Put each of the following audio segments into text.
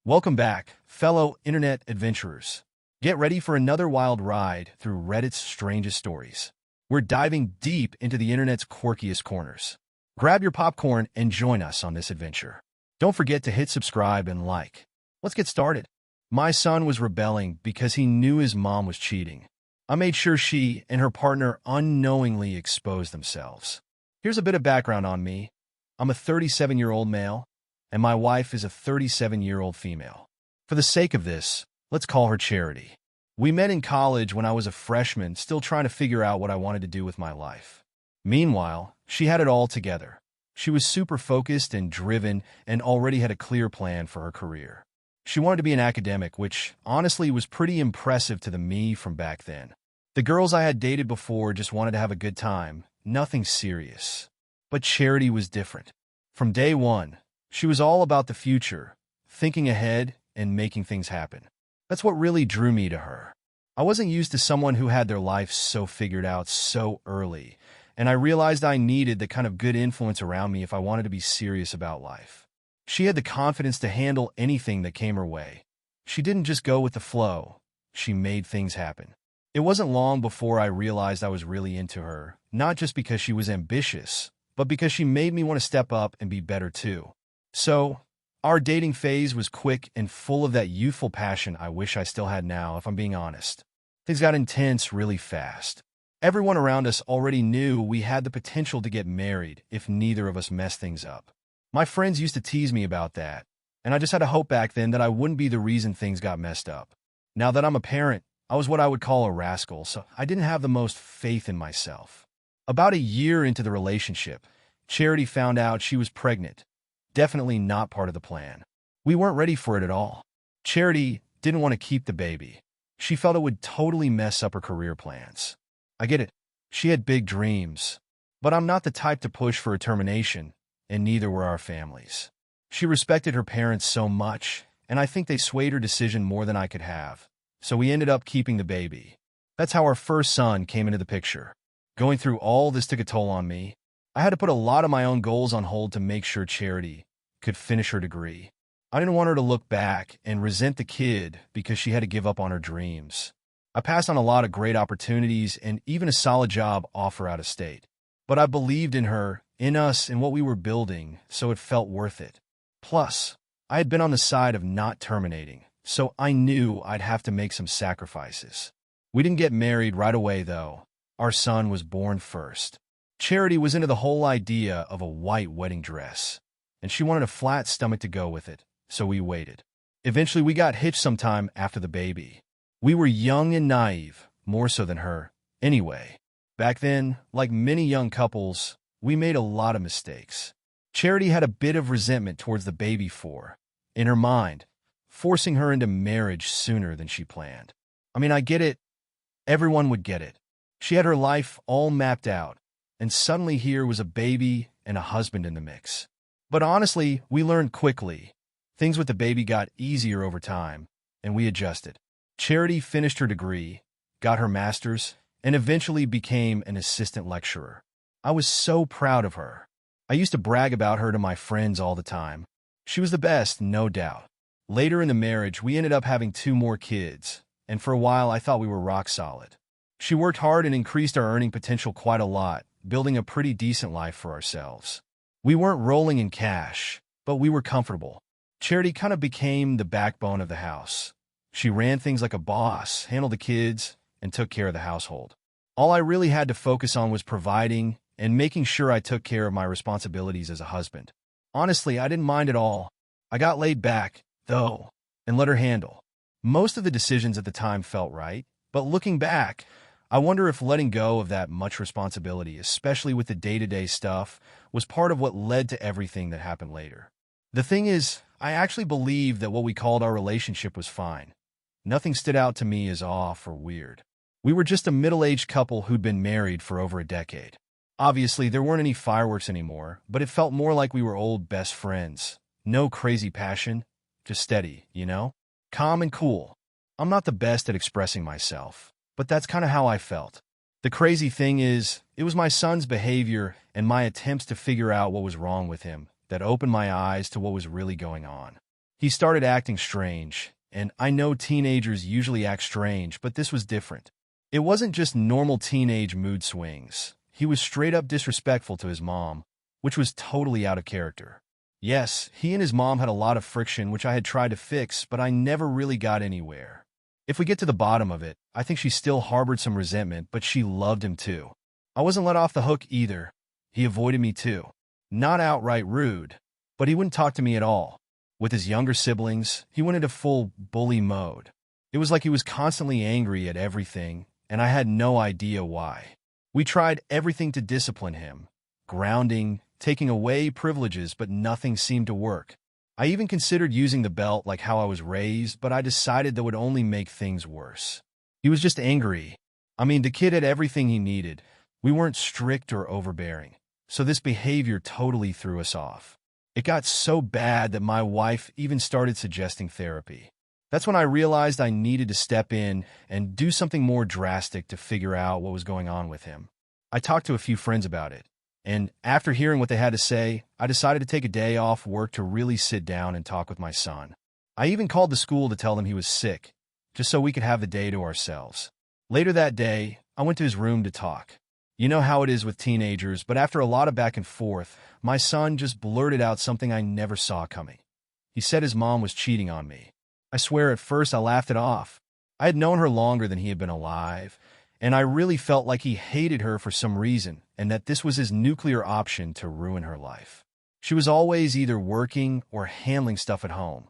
Welcome back, fellow internet adventurers. Get ready for another wild ride through Reddit's strangest stories. We're diving deep into the internet's quirkiest corners. Grab your popcorn and join us on this adventure. Don't forget to hit subscribe and like. Let's get started. My son was rebelling because he knew his mom was cheating. I made sure she and her partner unknowingly exposed themselves. Here's a bit of background on me. I'm a 37-year-old male, and my wife is a 37-year-old female. For the sake of this, let's call her Charity. We met in college when I was a freshman, still trying to figure out what I wanted to do with my life. Meanwhile, she had it all together. She was super focused and driven and already had a clear plan for her career. She wanted to be an academic, which honestly was pretty impressive to the me from back then. The girls I had dated before just wanted to have a good time, nothing serious. But Charity was different. From day one, she was all about the future, thinking ahead and making things happen. That's what really drew me to her. I wasn't used to someone who had their life so figured out so early, and I realized I needed the kind of good influence around me if I wanted to be serious about life. She had the confidence to handle anything that came her way. She didn't just go with the flow, she made things happen. It wasn't long before I realized I was really into her, not just because she was ambitious, but because she made me want to step up and be better too. So, our dating phase was quick and full of that youthful passion I wish I still had now, if I'm being honest. Things got intense really fast. Everyone around us already knew we had the potential to get married if neither of us messed things up. My friends used to tease me about that, and I just had to hope back then that I wouldn't be the reason things got messed up. Now that I'm a parent, I was what I would call a rascal, so I didn't have the most faith in myself. About a year into the relationship, Charity found out she was pregnant. Definitely not part of the plan. We weren't ready for it at all. Charity didn't want to keep the baby. She felt it would totally mess up her career plans. I get it. She had big dreams. But I'm not the type to push for a termination, and neither were our families. She respected her parents so much, and I think they swayed her decision more than I could have. So we ended up keeping the baby. That's how our first son came into the picture. Going through all this took a toll on me. I had to put a lot of my own goals on hold to make sure Charity could finish her degree. I didn't want her to look back and resent the kid because she had to give up on her dreams. I passed on a lot of great opportunities and even a solid job offer out of state. But I believed in her, in us, and what we were building, so it felt worth it. Plus, I had been on the side of not terminating, so I knew I'd have to make some sacrifices. We didn't get married right away, though. Our son was born first. Charity was into the whole idea of a white wedding dress, and she wanted a flat stomach to go with it, so we waited. Eventually, we got hitched sometime after the baby. We were young and naive, more so than her. Anyway, back then, like many young couples, we made a lot of mistakes. Charity had a bit of resentment towards the baby in her mind, forcing her into marriage sooner than she planned. I mean, I get it. Everyone would get it. She had her life all mapped out, and suddenly here was a baby and a husband in the mix. But honestly, we learned quickly. Things with the baby got easier over time, and we adjusted. Charity finished her degree, got her master's, and eventually became an assistant lecturer. I was so proud of her. I used to brag about her to my friends all the time. She was the best, no doubt. Later in the marriage, we ended up having 2 more kids, and for a while I thought we were rock solid. She worked hard and increased our earning potential quite a lot, building a pretty decent life for ourselves. We weren't rolling in cash, but we were comfortable. Charity kind of became the backbone of the house. She ran things like a boss, handled the kids, and took care of the household. All I really had to focus on was providing and making sure I took care of my responsibilities as a husband. Honestly, I didn't mind at all. I got laid back, though, and let her handle. Most of the decisions at the time felt right, but looking back, I wonder if letting go of that much responsibility, especially with the day-to-day stuff, was part of what led to everything that happened later. The thing is, I actually believe that what we called our relationship was fine. Nothing stood out to me as off or weird. We were just a middle-aged couple who'd been married for over a decade. Obviously, there weren't any fireworks anymore, but it felt more like we were old best friends. No crazy passion, just steady, you know? Calm and cool. I'm not the best at expressing myself, but that's kind of how I felt. The crazy thing is, it was my son's behavior and my attempts to figure out what was wrong with him that opened my eyes to what was really going on. He started acting strange, and I know teenagers usually act strange, but this was different. It wasn't just normal teenage mood swings. He was straight up disrespectful to his mom, which was totally out of character. Yes, he and his mom had a lot of friction, which I had tried to fix, but I never really got anywhere. If we get to the bottom of it, I think she still harbored some resentment, but she loved him too. I wasn't let off the hook either. He avoided me too. Not outright rude, but he wouldn't talk to me at all. With his younger siblings, he went into full bully mode. It was like he was constantly angry at everything, and I had no idea why. We tried everything to discipline him. Grounding, taking away privileges, but nothing seemed to work. I even considered using the belt like how I was raised, but I decided that would only make things worse. He was just angry. I mean, the kid had everything he needed. We weren't strict or overbearing, so this behavior totally threw us off. It got so bad that my wife even started suggesting therapy. That's when I realized I needed to step in and do something more drastic to figure out what was going on with him. I talked to a few friends about it, and after hearing what they had to say, I decided to take a day off work to really sit down and talk with my son. I even called the school to tell them he was sick, just so we could have the day to ourselves. Later that day, I went to his room to talk. You know how it is with teenagers, but after a lot of back and forth, my son just blurted out something I never saw coming. He said his mom was cheating on me. I swear at first I laughed it off. I had known her longer than he had been alive, and I really felt like he hated her for some reason, and that this was his nuclear option to ruin her life. She was always either working or handling stuff at home.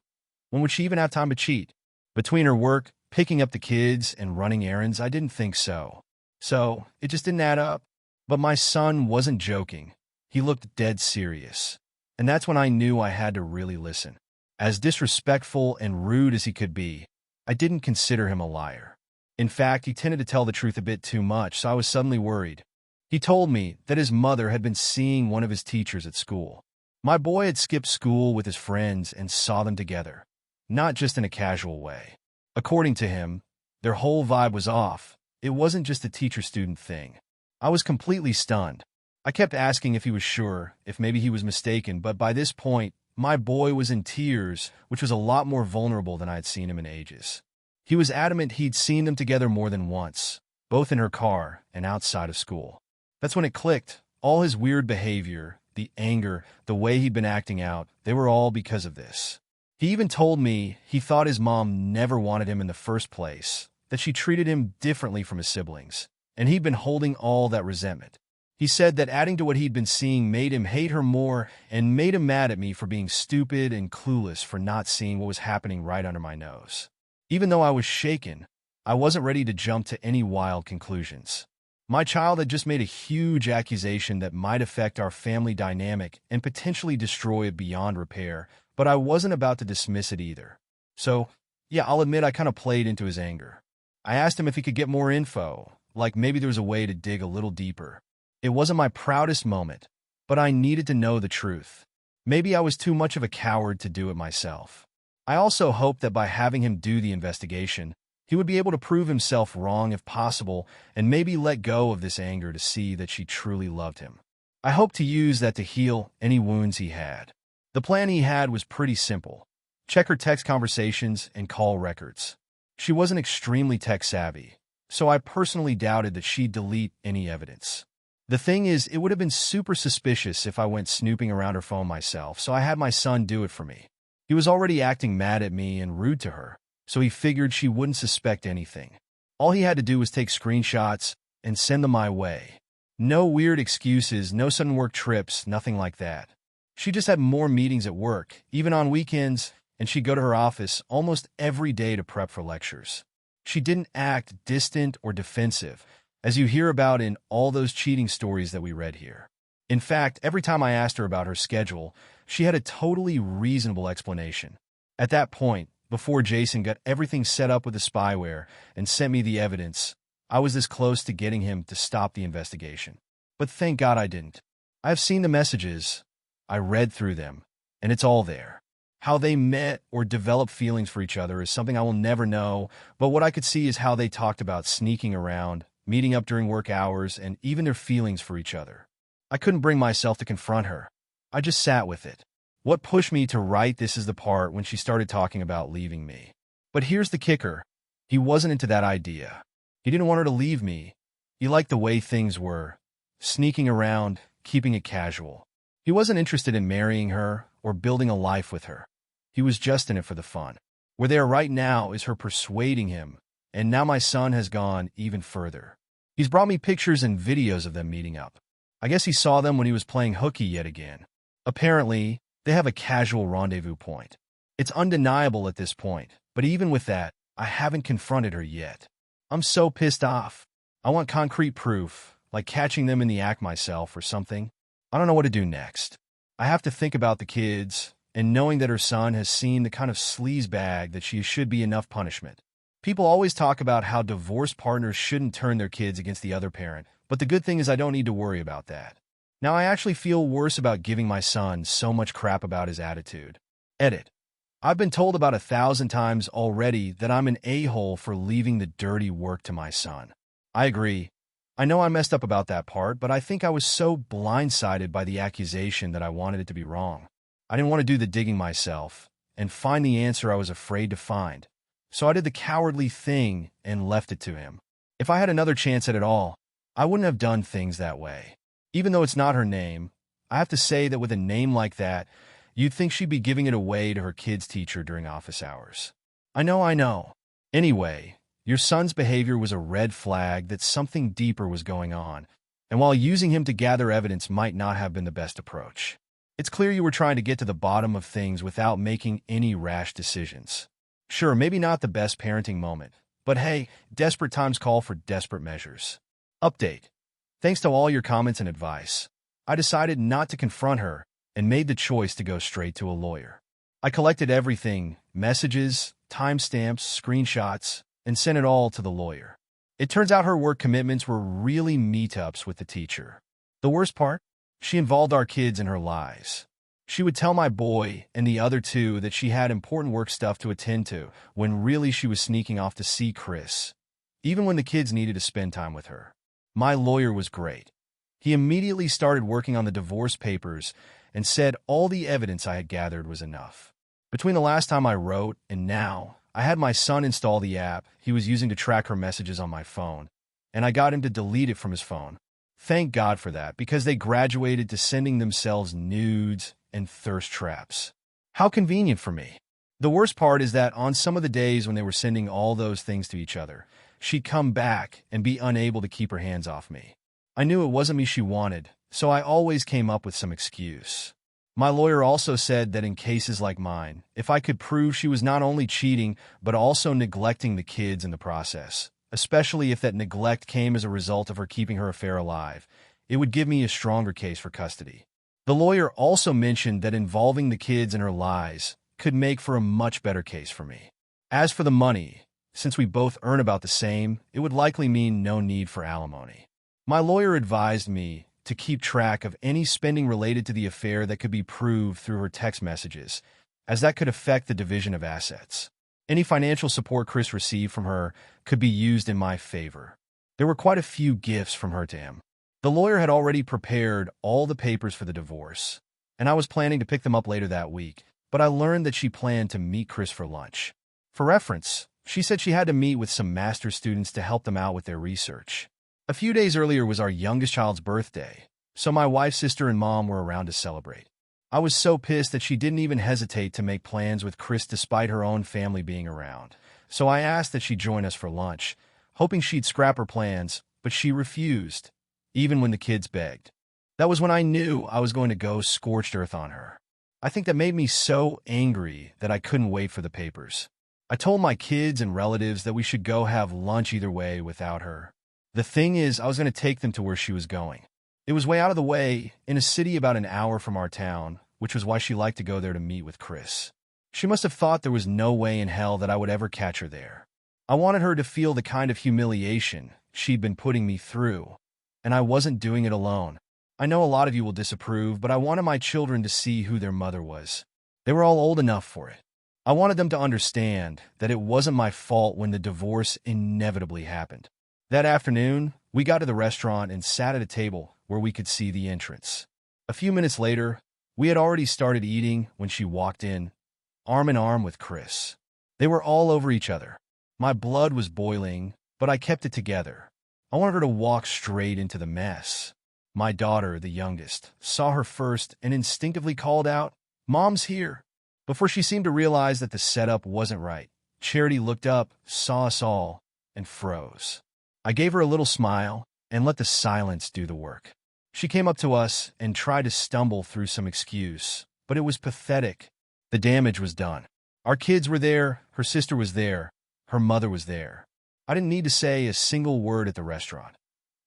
When would she even have time to cheat? Between her work, picking up the kids, and running errands, I didn't think so. So, it just didn't add up. But my son wasn't joking. He looked dead serious. And that's when I knew I had to really listen. As disrespectful and rude as he could be, I didn't consider him a liar. In fact, he tended to tell the truth a bit too much, so I was suddenly worried. He told me that his mother had been seeing one of his teachers at school. My boy had skipped school with his friends and saw them together, not just in a casual way. According to him, their whole vibe was off. It wasn't just a teacher-student thing. I was completely stunned. I kept asking if he was sure, if maybe he was mistaken, but by this point, my boy was in tears, which was a lot more vulnerable than I had seen him in ages. He was adamant he'd seen them together more than once, both in her car and outside of school. That's when it clicked. All his weird behavior, the anger, the way he'd been acting out, they were all because of this. He even told me he thought his mom never wanted him in the first place, that she treated him differently from his siblings, and he'd been holding all that resentment. He said that adding to what he'd been seeing made him hate her more and made him mad at me for being stupid and clueless for not seeing what was happening right under my nose. Even though I was shaken, I wasn't ready to jump to any wild conclusions. My child had just made a huge accusation that might affect our family dynamic and potentially destroy it beyond repair, but I wasn't about to dismiss it either. So, yeah, I'll admit I kind of played into his anger. I asked him if he could get more info, like maybe there was a way to dig a little deeper. It wasn't my proudest moment, but I needed to know the truth. Maybe I was too much of a coward to do it myself. I also hoped that by having him do the investigation, he would be able to prove himself wrong if possible and maybe let go of this anger to see that she truly loved him. I hoped to use that to heal any wounds he had. The plan he had was pretty simple. Check her text conversations and call records. She wasn't extremely tech-savvy, so I personally doubted that she'd delete any evidence. The thing is, it would have been super suspicious if I went snooping around her phone myself, so I had my son do it for me. He was already acting mad at me and rude to her, so he figured she wouldn't suspect anything. All he had to do was take screenshots and send them my way. No weird excuses, no sudden work trips, nothing like that. She just had more meetings at work, even on weekends, and she'd go to her office almost every day to prep for lectures. She didn't act distant or defensive, as you hear about in all those cheating stories that we read here. In fact, every time I asked her about her schedule, she had a totally reasonable explanation. At that point, before Jason got everything set up with the spyware and sent me the evidence, I was this close to getting him to stop the investigation. But thank God I didn't. I've seen the messages. I read through them, and it's all there. How they met or developed feelings for each other is something I will never know, but what I could see is how they talked about sneaking around, meeting up during work hours, and even their feelings for each other. I couldn't bring myself to confront her. I just sat with it. What pushed me to write this is the part when she started talking about leaving me. But here's the kicker. He wasn't into that idea. He didn't want her to leave me. He liked the way things were, sneaking around, keeping it casual. He wasn't interested in marrying her or building a life with her. He was just in it for the fun. Where they are right now is her persuading him, and now my son has gone even further. He's brought me pictures and videos of them meeting up. I guess he saw them when he was playing hooky yet again. Apparently, they have a casual rendezvous point. It's undeniable at this point, but even with that, I haven't confronted her yet. I'm so pissed off. I want concrete proof, like catching them in the act myself or something. I don't know what to do next. I have to think about the kids, and knowing that her son has seen the kind of sleazebag that she should be enough punishment. People always talk about how divorced partners shouldn't turn their kids against the other parent, but the good thing is I don't need to worry about that. Now I actually feel worse about giving my son so much crap about his attitude. Edit. I've been told about 1,000 times already that I'm an a-hole for leaving the dirty work to my son. I agree. I know I messed up about that part, but I think I was so blindsided by the accusation that I wanted it to be wrong. I didn't want to do the digging myself and find the answer I was afraid to find. So I did the cowardly thing and left it to him. If I had another chance at it all, I wouldn't have done things that way. Even though it's not her name, I have to say that with a name like that, you'd think she'd be giving it away to her kid's teacher during office hours. I know. Anyway, your son's behavior was a red flag that something deeper was going on, and while using him to gather evidence might not have been the best approach. It's clear you were trying to get to the bottom of things without making any rash decisions. Sure, maybe not the best parenting moment, but hey, desperate times call for desperate measures. Update. Thanks to all your comments and advice, I decided not to confront her and made the choice to go straight to a lawyer. I collected everything, messages, timestamps, screenshots, and sent it all to the lawyer. It turns out her work commitments were really meetups with the teacher. The worst part? She involved our kids in her lies. She would tell my boy and the other two that she had important work stuff to attend to, when really she was sneaking off to see Chris, even when the kids needed to spend time with her. My lawyer was great. He immediately started working on the divorce papers and said all the evidence I had gathered was enough. Between the last time I wrote and now, I had my son install the app he was using to track her messages on my phone, and I got him to delete it from his phone. Thank God for that, because they graduated to sending themselves nudes and thirst traps. How convenient for me. The worst part is that on some of the days when they were sending all those things to each other, she'd come back and be unable to keep her hands off me. I knew it wasn't me she wanted, so I always came up with some excuse. My lawyer also said that in cases like mine, if I could prove she was not only cheating, but also neglecting the kids in the process, especially if that neglect came as a result of her keeping her affair alive, it would give me a stronger case for custody. The lawyer also mentioned that involving the kids in her lies could make for a much better case for me. As for the money, since we both earn about the same, it would likely mean no need for alimony. My lawyer advised me to keep track of any spending related to the affair that could be proved through her text messages, as that could affect the division of assets. Any financial support Chris received from her could be used in my favor. There were quite a few gifts from her to him. The lawyer had already prepared all the papers for the divorce, and I was planning to pick them up later that week, but I learned that she planned to meet Chris for lunch. For reference, she said she had to meet with some master's students to help them out with their research. A few days earlier was our youngest child's birthday, so my wife's sister and mom were around to celebrate. I was so pissed that she didn't even hesitate to make plans with Chris despite her own family being around. So I asked that she join us for lunch, hoping she'd scrap her plans, but she refused, even when the kids begged. That was when I knew I was going to go scorched earth on her. I think that made me so angry that I couldn't wait for the papers. I told my kids and relatives that we should go have lunch either way without her. The thing is, I was going to take them to where she was going. It was way out of the way, in a city about an hour from our town, which was why she liked to go there to meet with Chris. She must have thought there was no way in hell that I would ever catch her there. I wanted her to feel the kind of humiliation she'd been putting me through, and I wasn't doing it alone. I know a lot of you will disapprove, but I wanted my children to see who their mother was. They were all old enough for it. I wanted them to understand that it wasn't my fault when the divorce inevitably happened. That afternoon, we got to the restaurant and sat at a table where we could see the entrance. A few minutes later, We had already started eating when she walked in, arm in arm with Chris. They were all over each other. My blood was boiling, but I kept it together. I wanted her to walk straight into the mess. My daughter, the youngest, saw her first and instinctively called out, "Mom's here!" Before she seemed to realize that the setup wasn't right, Charity looked up, saw us all, and froze. I gave her a little smile and let the silence do the work. She came up to us and tried to stumble through some excuse, but it was pathetic. The damage was done. Our kids were there, her sister was there, her mother was there. I didn't need to say a single word at the restaurant.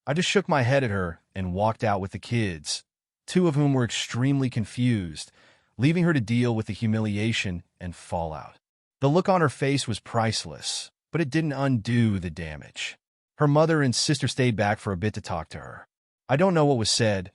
I just shook my head at her and walked out with the kids, two of whom were extremely confused, leaving her to deal with the humiliation and fallout. The look on her face was priceless, but it didn't undo the damage. Her mother and sister stayed back for a bit to talk to her. I don't know what was said,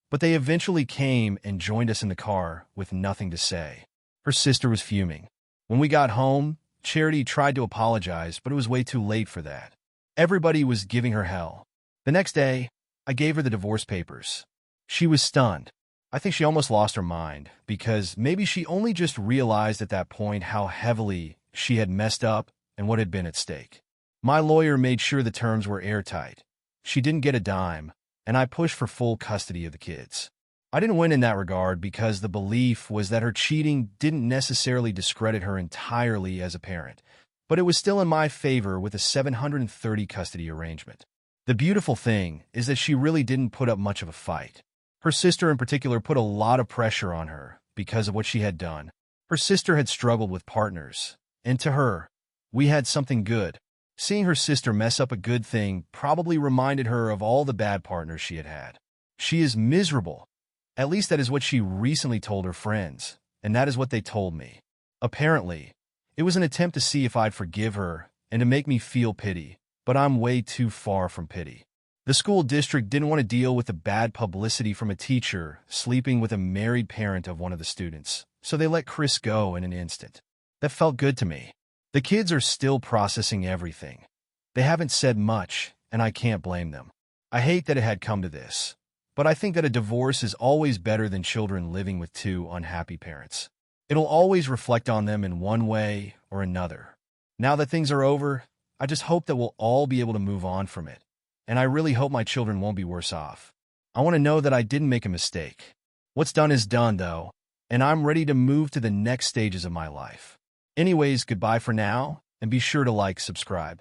but they eventually came and joined us in the car with nothing to say. Her sister was fuming. When we got home, Charity tried to apologize, but it was way too late for that. Everybody was giving her hell. The next day, I gave her the divorce papers. She was stunned. I think she almost lost her mind, because maybe she only just realized at that point how heavily she had messed up and what had been at stake. My lawyer made sure the terms were airtight. She didn't get a dime, and I pushed for full custody of the kids. I didn't win in that regard because the belief was that her cheating didn't necessarily discredit her entirely as a parent, but it was still in my favor with a 730 custody arrangement. The beautiful thing is that she really didn't put up much of a fight. Her sister in particular put a lot of pressure on her because of what she had done. Her sister had struggled with partners, and to her, we had something good. Seeing her sister mess up a good thing probably reminded her of all the bad partners she had had. She is miserable. At least that is what she recently told her friends, and that is what they told me. Apparently, it was an attempt to see if I'd forgive her and to make me feel pity, but I'm way too far from pity. The school district didn't want to deal with the bad publicity from a teacher sleeping with a married parent of one of the students, so they let Chris go in an instant. That felt good to me. The kids are still processing everything. They haven't said much, and I can't blame them. I hate that it had come to this, but I think that a divorce is always better than children living with two unhappy parents. It'll always reflect on them in one way or another. Now that things are over, I just hope that we'll all be able to move on from it, and I really hope my children won't be worse off. I want to know that I didn't make a mistake. What's done is done, though, and I'm ready to move to the next stages of my life. Anyways, goodbye for now, and be sure to like, subscribe.